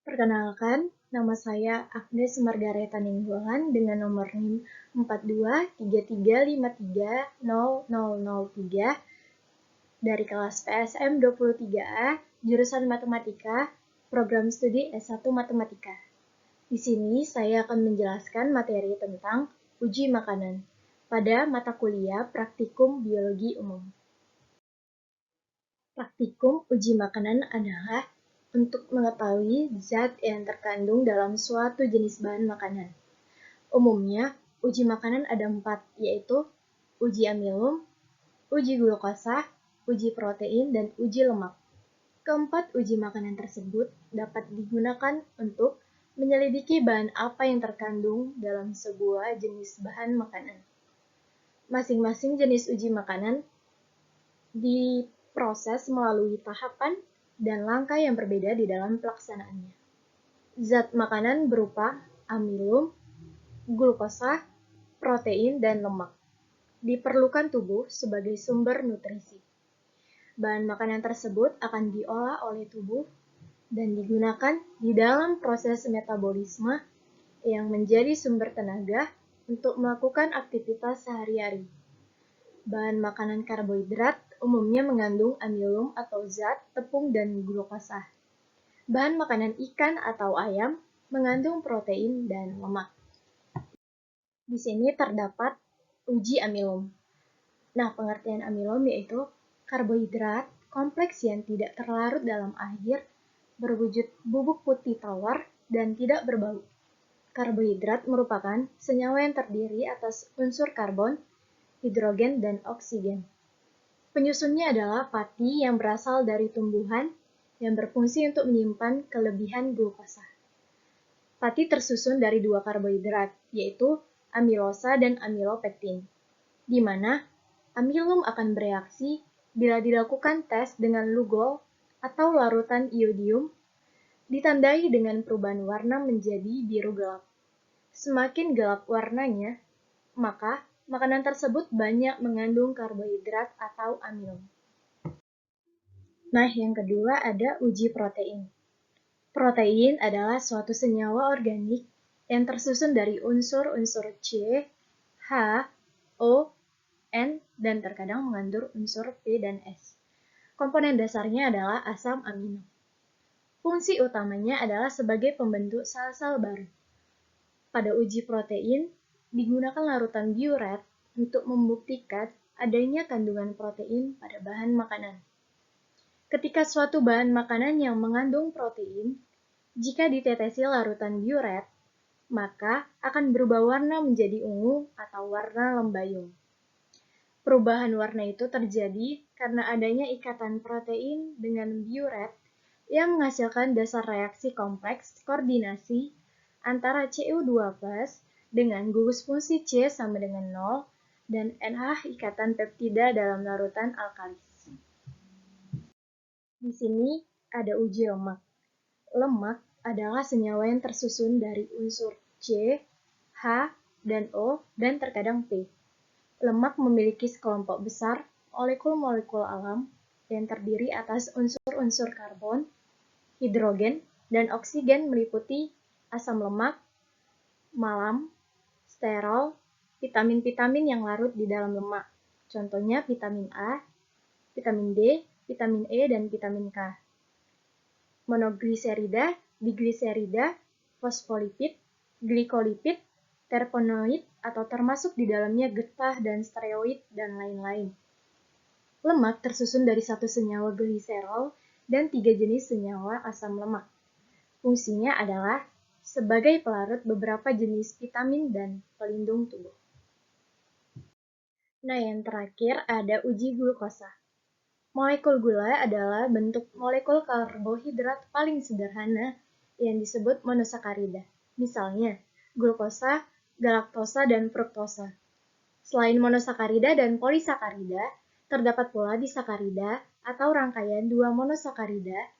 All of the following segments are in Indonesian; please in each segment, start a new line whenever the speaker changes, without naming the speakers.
Perkenalkan, nama saya Agnes Margareta Ninggolan dengan nomor NIM 4233530003 dari kelas PSM 23A, jurusan Matematika, program studi S1 Matematika. Di sini saya akan menjelaskan materi tentang uji makanan pada mata kuliah Praktikum Biologi Umum. Praktikum uji makanan adalah untuk mengetahui zat yang terkandung dalam suatu jenis bahan makanan. Umumnya, uji makanan ada 4, yaitu uji amilum, uji glukosa, uji protein, dan uji lemak. Keempat uji makanan tersebut dapat digunakan untuk menyelidiki bahan apa yang terkandung dalam sebuah jenis bahan makanan. Masing-masing jenis uji makanan diproses melalui tahapan dan langkah yang berbeda di dalam pelaksanaannya. Zat makanan berupa amilum, glukosa, protein, dan lemak diperlukan tubuh sebagai sumber nutrisi. Bahan makanan tersebut akan diolah oleh tubuh dan digunakan di dalam proses metabolisme yang menjadi sumber tenaga untuk melakukan aktivitas sehari-hari. Bahan makanan karbohidrat umumnya mengandung amilum atau zat tepung dan glukosa. Bahan makanan ikan atau ayam mengandung protein dan lemak. Di sini terdapat uji amilum. Nah, pengertian amilum yaitu karbohidrat kompleks yang tidak terlarut dalam air, berwujud bubuk putih tawar, dan tidak berbau. Karbohidrat merupakan senyawa yang terdiri atas unsur karbon, hidrogen, dan oksigen. Penyusunnya adalah pati yang berasal dari tumbuhan yang berfungsi untuk menyimpan kelebihan glukosa. Pati tersusun dari 2 karbohidrat, yaitu amilosa dan amilopektin, di mana amilum akan bereaksi bila dilakukan tes dengan Lugol atau larutan iodium, ditandai dengan perubahan warna menjadi biru gelap. Semakin gelap warnanya, maka makanan tersebut banyak mengandung karbohidrat atau amilum. Nah, yang kedua ada uji protein. Protein adalah suatu senyawa organik yang tersusun dari unsur-unsur C, H, O, N, dan terkadang mengandung unsur P dan S. Komponen dasarnya adalah asam amino. Fungsi utamanya adalah sebagai pembentuk sel-sel baru. Pada uji protein, digunakan larutan biuret untuk membuktikan adanya kandungan protein pada bahan makanan. Ketika suatu bahan makanan yang mengandung protein, jika ditetesi larutan biuret, maka akan berubah warna menjadi ungu atau warna lembayung. Perubahan warna itu terjadi karena adanya ikatan protein dengan biuret yang menghasilkan dasar reaksi kompleks koordinasi antara Cu2+ dengan gugus fungsi C sama dengan 0 dan NH ikatan peptida dalam larutan alkalis. Di sini ada uji lemak. Lemak adalah senyawa yang tersusun dari unsur C, H, dan O, dan terkadang P. Lemak memiliki sekelompok besar molekul-molekul alam yang terdiri atas unsur-unsur karbon, hidrogen, dan oksigen meliputi asam lemak, malam, sterol, vitamin-vitamin yang larut di dalam lemak. Contohnya vitamin A, vitamin D, vitamin E, dan vitamin K. Monogliserida, digliserida, fosfolipid, glikolipid, terpenoid, atau termasuk di dalamnya getah dan steroid, dan lain-lain. Lemak tersusun dari satu senyawa gliserol dan 3 jenis senyawa asam lemak. Fungsinya adalah sebagai pelarut beberapa jenis vitamin dan pelindung tubuh. Nah, yang terakhir ada uji glukosa. Molekul gula adalah bentuk molekul karbohidrat paling sederhana yang disebut monosakarida. Misalnya, glukosa, galaktosa, dan fruktosa. Selain monosakarida dan polisakarida, terdapat pula disakarida atau rangkaian 2 monosakarida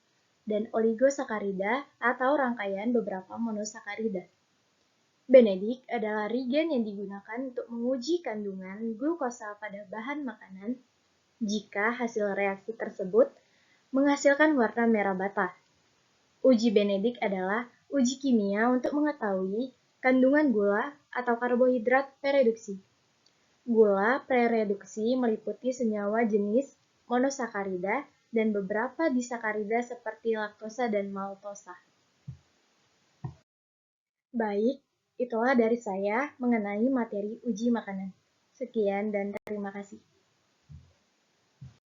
dan oligosakarida atau rangkaian beberapa monosakarida. Benedik adalah reagen yang digunakan untuk menguji kandungan glukosa pada bahan makanan jika hasil reaksi tersebut menghasilkan warna merah bata. Uji Benedik adalah uji kimia untuk mengetahui kandungan gula atau karbohidrat prereduksi. Gula prereduksi meliputi senyawa jenis monosakarida dan beberapa disakarida seperti laktosa dan maltosa. Baik, itulah dari saya mengenai materi uji makanan. Sekian dan terima kasih.